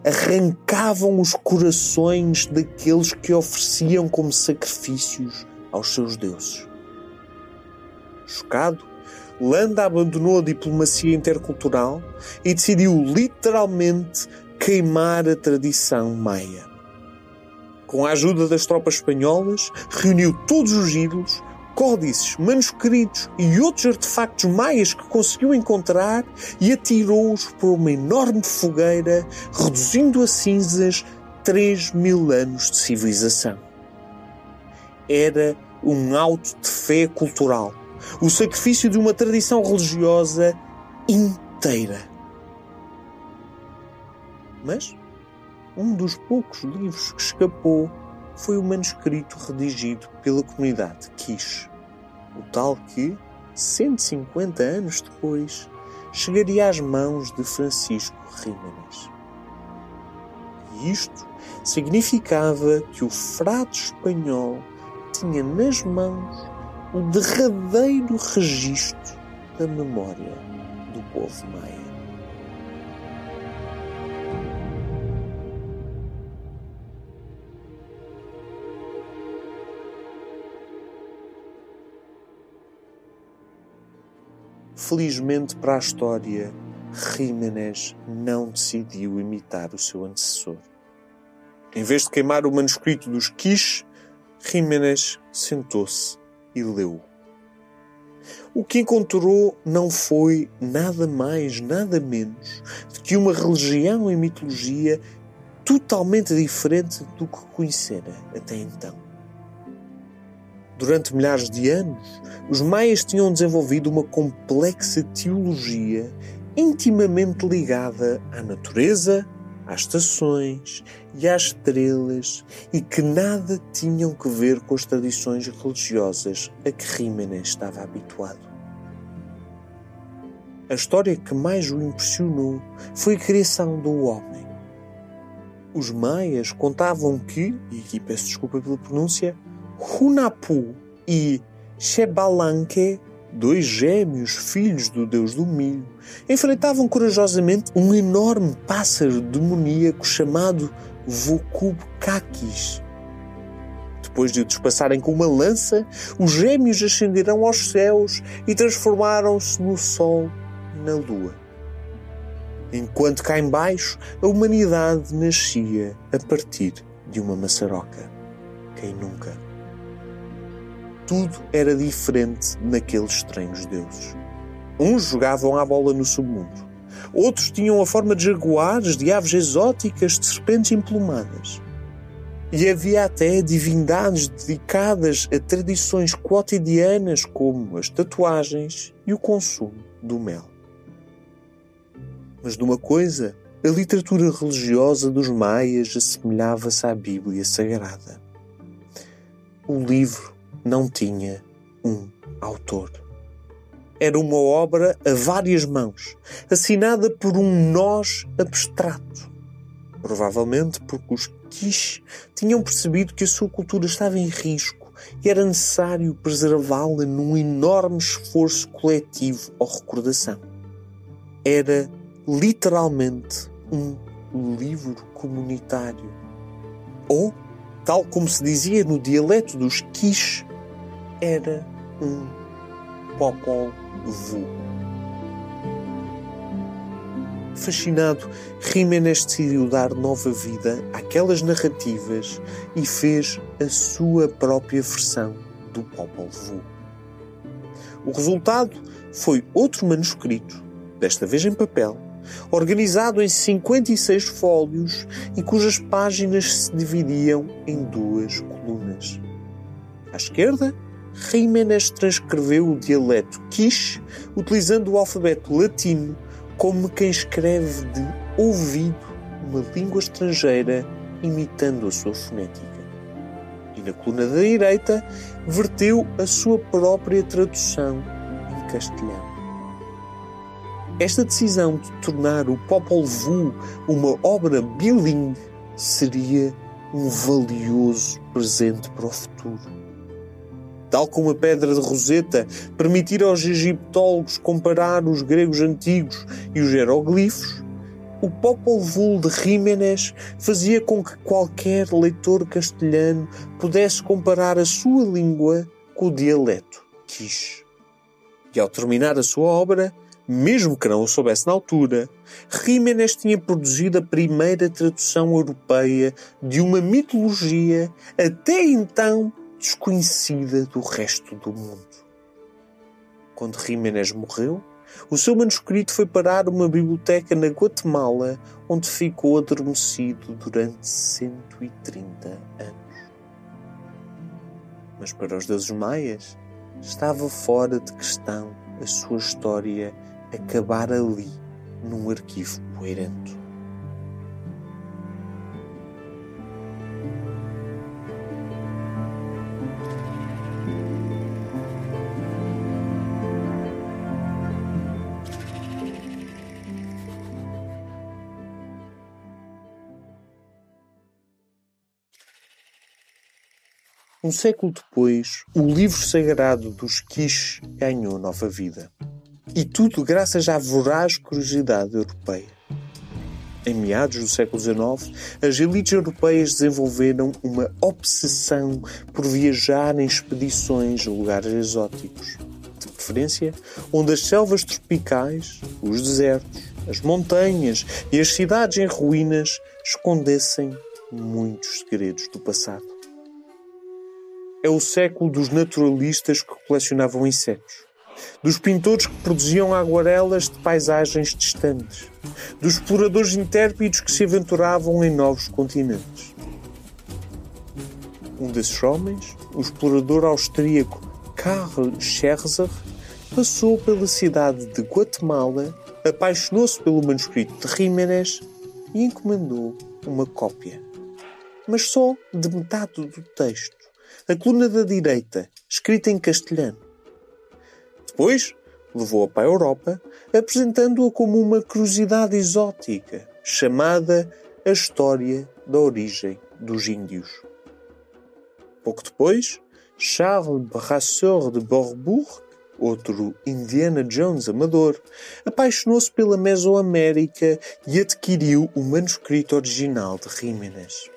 arrancavam os corações daqueles que ofereciam como sacrifícios aos seus deuses. Chocado, Landa abandonou a diplomacia intercultural e decidiu literalmente queimar a tradição maia. Com a ajuda das tropas espanholas, reuniu todos os ídolos, códices, manuscritos e outros artefactos maias que conseguiu encontrar e atirou-os por uma enorme fogueira, reduzindo a cinzas 3.000 anos de civilização. Era um auto de fé cultural, o sacrifício de uma tradição religiosa inteira. Mas um dos poucos livros que escapou foi o manuscrito redigido pela comunidade Quiche, o tal que, 150 anos depois, chegaria às mãos de Francisco Jiménez. E isto significava que o frade espanhol tinha nas mãos o derradeiro registro da memória do povo maia. Felizmente para a história, Jiménez não decidiu imitar o seu antecessor. Em vez de queimar o manuscrito dos Quiche, Jiménez sentou-se e leu. O que encontrou não foi nada mais, nada menos do que uma religião e mitologia totalmente diferente do que conhecera até então. Durante milhares de anos, os maias tinham desenvolvido uma complexa teologia intimamente ligada à natureza, às estações e às estrelas e que nada tinham que ver com as tradições religiosas a que Jiménez estava habituado. A história que mais o impressionou foi a criação do homem. Os maias contavam que, e aqui peço desculpa pela pronúncia, Hunapu e Xebalanque, 2 gêmeos filhos do deus do milho, enfrentavam corajosamente um enorme pássaro demoníaco chamado Vocubcakis. Depois de o despassarem com uma lança, os gêmeos ascenderam aos céus e transformaram-se no sol e na lua. Enquanto cá embaixo, a humanidade nascia a partir de uma maçaroca. Quem nunca? Tudo era diferente naqueles estranhos deuses. Uns jogavam à bola no submundo. Outros tinham a forma de jaguares, de aves exóticas, de serpentes emplumadas. E havia até divindades dedicadas a tradições cotidianas como as tatuagens e o consumo do mel. Mas de uma coisa, a literatura religiosa dos maias assemelhava-se à Bíblia Sagrada. O livro não tinha um autor. Era uma obra a várias mãos, assinada por um nós abstrato. Provavelmente porque os Quiche tinham percebido que a sua cultura estava em risco e era necessário preservá-la num enorme esforço coletivo ou recordação. Era literalmente um livro comunitário. Ou, tal como se dizia no dialeto dos Quiche, era um Popol Vuh. Fascinado, Jiménez decidiu dar nova vida àquelas narrativas e fez a sua própria versão do Popol Vuh. O resultado foi outro manuscrito, desta vez em papel, organizado em 56 fólios e cujas páginas se dividiam em 2 colunas. À esquerda, Jiménez transcreveu o dialeto Quiche utilizando o alfabeto latino como quem escreve de ouvido uma língua estrangeira imitando a sua fonética. E na coluna da direita verteu a sua própria tradução em castelhano. Esta decisão de tornar o Popol Vuh uma obra bilíngue seria um valioso presente para o futuro. Tal como a pedra de Roseta permitir aos egiptólogos comparar os gregos antigos e os hieroglifos, o Popol Vuh de Jiménez fazia com que qualquer leitor castelhano pudesse comparar a sua língua com o dialeto Quiche. E ao terminar a sua obra, mesmo que não o soubesse na altura, Jiménez tinha produzido a primeira tradução europeia de uma mitologia até então desconhecida do resto do mundo. Quando Jiménez morreu, o seu manuscrito foi parar uma biblioteca na Guatemala, onde ficou adormecido durante 130 anos. Mas para os deuses maias, estava fora de questão a sua história acabar ali, num arquivo poeirento. Um século depois, o livro sagrado dos Quiche ganhou nova vida. E tudo graças à voraz curiosidade europeia. Em meados do século XIX, as elites europeias desenvolveram uma obsessão por viajar em expedições a lugares exóticos. De preferência, onde as selvas tropicais, os desertos, as montanhas e as cidades em ruínas escondessem muitos segredos do passado. É o século dos naturalistas que colecionavam insetos, dos pintores que produziam aguarelas de paisagens distantes, dos exploradores intérpidos que se aventuravam em novos continentes. Um desses homens, o explorador austríaco Karl Scherzer, passou pela cidade de Guatemala, apaixonou-se pelo manuscrito de Jiménez e encomendou uma cópia. Mas só de metade do texto, a coluna da direita, escrita em castelhano. Depois, levou-a para a Europa, apresentando-a como uma curiosidade exótica, chamada A História da Origem dos Índios. Pouco depois, Charles Brasseur de Bourbourg, outro Indiana Jones amador, apaixonou-se pela Mesoamérica e adquiriu o manuscrito original de Rímenes.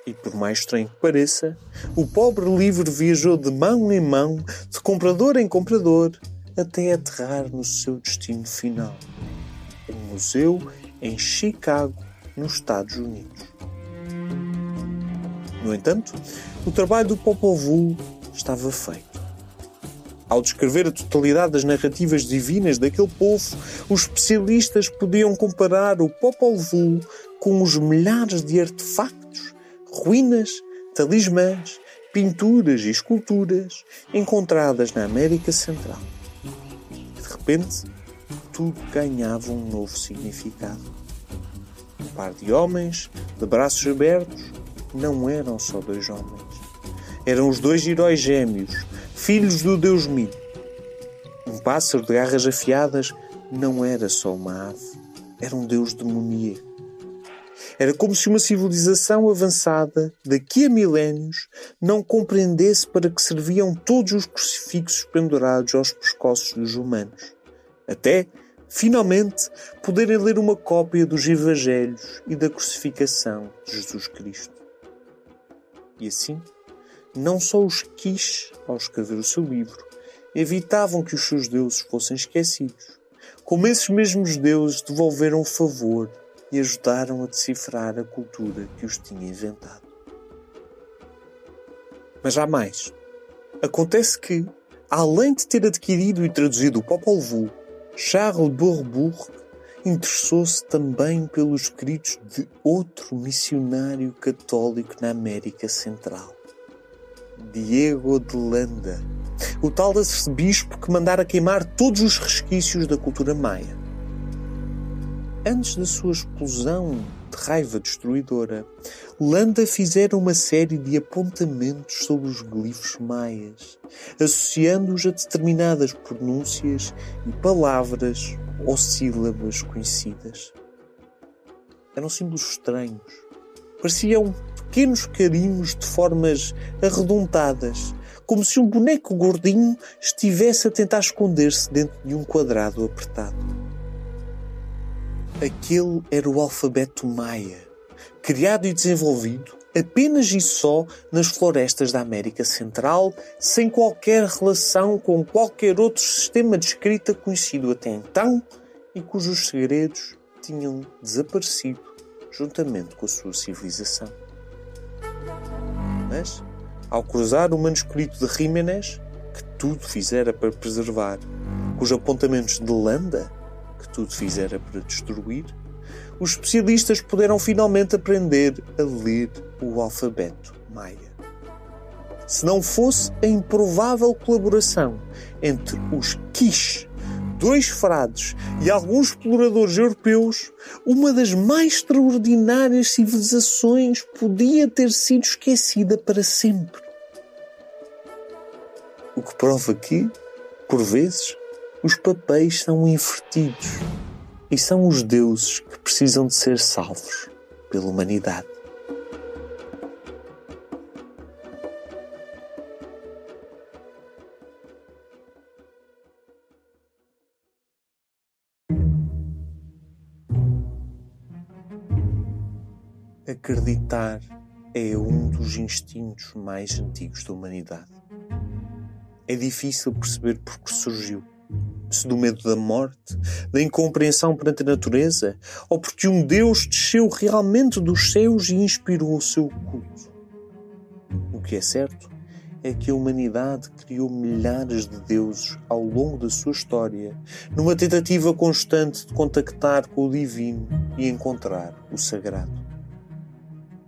E por mais estranho que pareça, o pobre livro viajou de mão em mão, de comprador em comprador, até aterrar no seu destino final, um museu em Chicago, nos Estados Unidos. No entanto, o trabalho do Popol Vuh estava feito. Ao descrever a totalidade das narrativas divinas daquele povo, os especialistas podiam comparar o Popol Vuh com os milhares de artefactos, ruínas, talismãs, pinturas e esculturas encontradas na América Central. E, de repente, tudo ganhava um novo significado. Um par de homens, de braços abertos, não eram só dois homens. Eram os dois heróis gêmeos, filhos do deus Mi. Um pássaro de garras afiadas não era só uma ave, era um deus demoníaco. Era como se uma civilização avançada, daqui a milénios, não compreendesse para que serviam todos os crucifixos pendurados aos pescoços dos humanos. Até, finalmente, poderem ler uma cópia dos Evangelhos e da crucificação de Jesus Cristo. E assim, não só os quis, ao escrever o seu livro, evitavam que os seus deuses fossem esquecidos, como esses mesmos deuses devolveram o favor e ajudaram a decifrar a cultura que os tinha inventado. Mas há mais. Acontece que, além de ter adquirido e traduzido o Popol Vuh, Charles Bourbourg interessou-se também pelos escritos de outro missionário católico na América Central, Diego de Landa, o tal arcebispo que mandara queimar todos os resquícios da cultura maia. Antes da sua explosão de raiva destruidora, Landa fizera uma série de apontamentos sobre os glifos maias, associando-os a determinadas pronúncias e palavras ou sílabas conhecidas. Eram símbolos estranhos. Pareciam pequenos carimbos de formas arredondadas, como se um boneco gordinho estivesse a tentar esconder-se dentro de um quadrado apertado. Aquele era o alfabeto maia, criado e desenvolvido apenas e só nas florestas da América Central, sem qualquer relação com qualquer outro sistema de escrita conhecido até então e cujos segredos tinham desaparecido juntamente com a sua civilização. Mas, ao cruzar o manuscrito de Rímenes, que tudo fizera para preservar, com os apontamentos de Landa, que tudo fizera para destruir, os especialistas puderam finalmente aprender a ler o alfabeto maia. Se não fosse a improvável colaboração entre os quiches, dois frades e alguns exploradores europeus, uma das mais extraordinárias civilizações podia ter sido esquecida para sempre. O que prova que, por vezes, os papéis são invertidos e são os deuses que precisam de ser salvos pela humanidade. Acreditar é um dos instintos mais antigos da humanidade. É difícil perceber por que surgiu. Se do medo da morte, da incompreensão perante a natureza, ou porque um Deus desceu realmente dos céus e inspirou o seu culto. O que é certo é que a humanidade criou milhares de deuses ao longo da sua história, numa tentativa constante de contactar com o divino e encontrar o sagrado.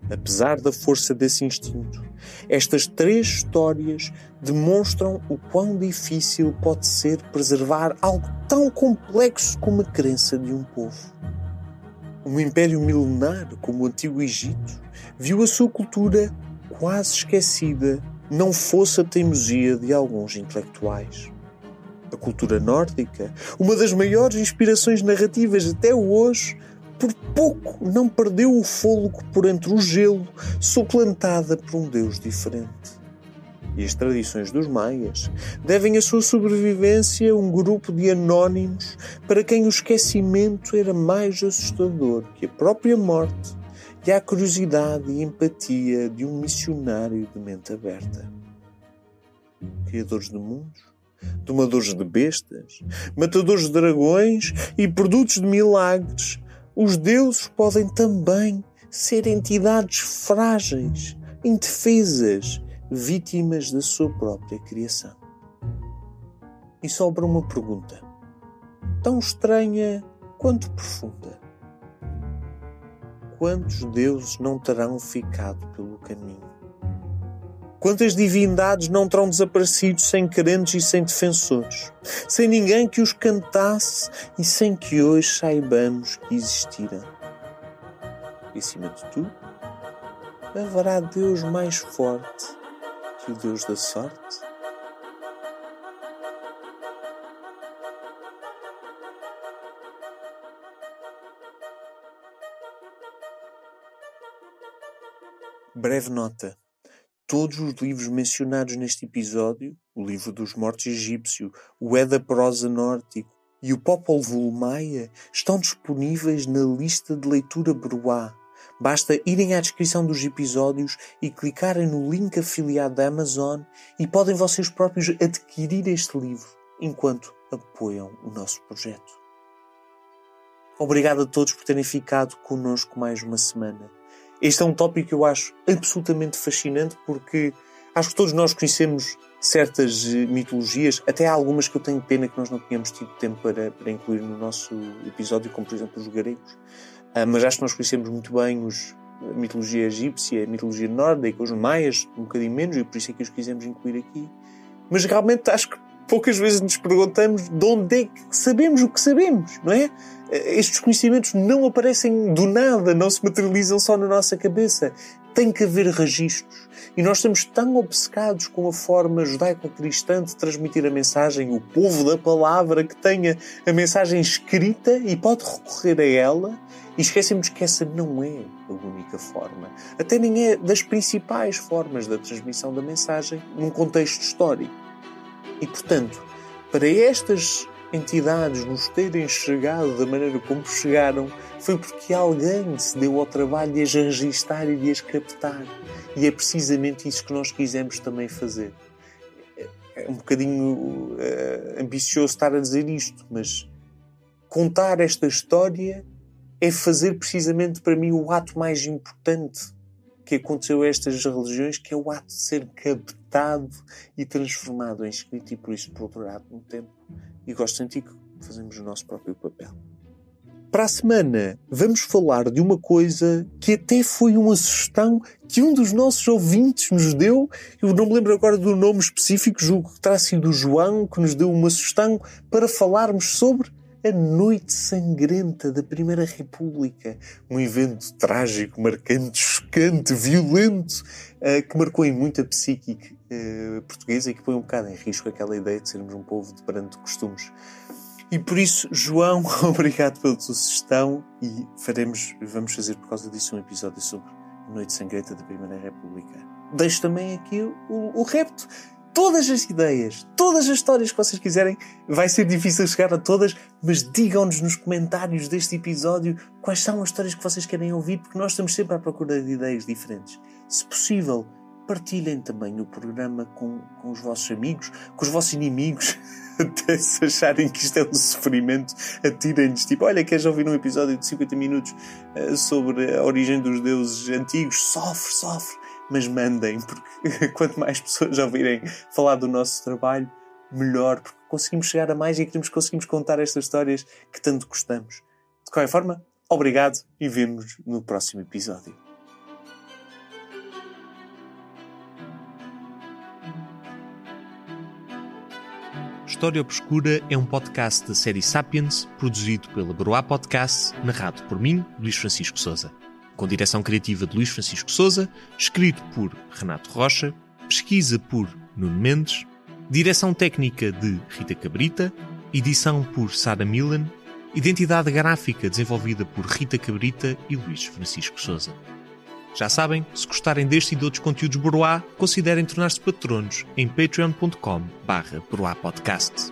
Apesar da força desse instinto, estas três histórias demonstram o quão difícil pode ser preservar algo tão complexo como a crença de um povo. Um império milenar como o Antigo Egito viu a sua cultura quase esquecida, não fosse a teimosia de alguns intelectuais. A cultura nórdica, uma das maiores inspirações narrativas até hoje, por pouco não perdeu o fôlego por entre o gelo, suplantada por um Deus diferente. e as tradições dos maias devem a sua sobrevivência a um grupo de anónimos para quem o esquecimento era mais assustador que a própria morte e a curiosidade e empatia de um missionário de mente aberta. Criadores de mundos, domadores de bestas, matadores de dragões e produtos de milagres, os deuses podem também ser entidades frágeis, indefesas, vítimas da sua própria criação. E sobra uma pergunta, tão estranha quanto profunda. Quantos deuses não terão ficado pelo caminho? Quantas divindades não terão desaparecido sem crentes e sem defensores? Sem ninguém que os cantasse e sem que hoje saibamos que existiram? E acima de tudo, haverá Deus mais forte que o Deus da sorte? Breve nota. Todos os livros mencionados neste episódio, o Livro dos Mortos Egípcio, o Edda Prosa Nórdico e o Popol Vuh Maia, estão disponíveis na lista de leitura Bruá. Basta irem à descrição dos episódios e clicarem no link afiliado da Amazon e podem vocês próprios adquirir este livro enquanto apoiam o nosso projeto. Obrigado a todos por terem ficado connosco mais uma semana. Este é um tópico que eu acho absolutamente fascinante porque acho que todos nós conhecemos certas mitologias, até há algumas que eu tenho pena que nós não tínhamos tido tempo para incluir no nosso episódio, como por exemplo os gregos. Mas acho que nós conhecemos muito bem a mitologia egípcia, a mitologia nórdica, os maias, um bocadinho menos, e por isso é que os quisemos incluir aqui. Mas realmente acho que poucas vezes nos perguntamos de onde é que sabemos o que sabemos, não é? Estes conhecimentos não aparecem do nada, não se materializam só na nossa cabeça. Tem que haver registros. E nós estamos tão obcecados com a forma judaico-cristã de transmitir a mensagem, o povo da palavra que tenha a mensagem escrita e pode recorrer a ela, e esquecemos que essa não é a única forma. Até nem é das principais formas da transmissão da mensagem num contexto histórico. E, portanto, para estas entidades nos terem chegado da maneira como chegaram, foi porque alguém se deu ao trabalho de as registar e de as captar. E é precisamente isso que nós quisemos também fazer. É um bocadinho ambicioso estar a dizer isto, mas contar esta história é fazer precisamente para mim o ato mais importante que aconteceu a estas religiões, que é o ato de ser captado e transformado em escrito, e por isso prolongado no tempo. E gosto de sentir que fazemos o nosso próprio papel. Para a semana vamos falar de uma coisa que até foi uma sugestão que um dos nossos ouvintes nos deu. Eu não me lembro agora do nome específico, julgo que terá sido o João, que nos deu uma sugestão para falarmos sobre a Noite Sangrenta da Primeira República. Um evento trágico, marcante, chocante, violento, que marcou em muito a psique portuguesa e que põe um bocado em risco aquela ideia de sermos um povo de perante costumes. E por isso, João, obrigado pela tua sugestão e vamos fazer por causa disso um episódio sobre a Noite Sangrenta da Primeira República. Deixo também aqui o repto. Todas as ideias, todas as histórias que vocês quiserem, vai ser difícil chegar a todas, mas digam-nos nos comentários deste episódio quais são as histórias que vocês querem ouvir, porque nós estamos sempre à procura de ideias diferentes. Se possível, partilhem também o programa com os vossos amigos, com os vossos inimigos, até se acharem que isto é um sofrimento, atirem-nos, tipo, olha, queres ouvir um episódio de 50 minutos sobre a origem dos deuses antigos? Sofre, mas mandem, porque quanto mais pessoas ouvirem falar do nosso trabalho, melhor, porque conseguimos chegar a mais e conseguimos contar estas histórias que tanto gostamos. De qualquer forma, obrigado e vemo-nos no próximo episódio. História Obscura é um podcast da série Sapiens, produzido pela Bruá Podcast, narrado por mim, Luís Francisco Sousa. Com direção criativa de Luís Francisco Sousa, escrito por Renato Rocha, pesquisa por Nuno Mendes, direção técnica de Rita Cabrita, edição por Sara Milan, identidade gráfica desenvolvida por Rita Cabrita e Luís Francisco Sousa. Já sabem, se gostarem deste e de outros conteúdos Broá, considerem tornar-se patronos em patreon.com/broapodcast.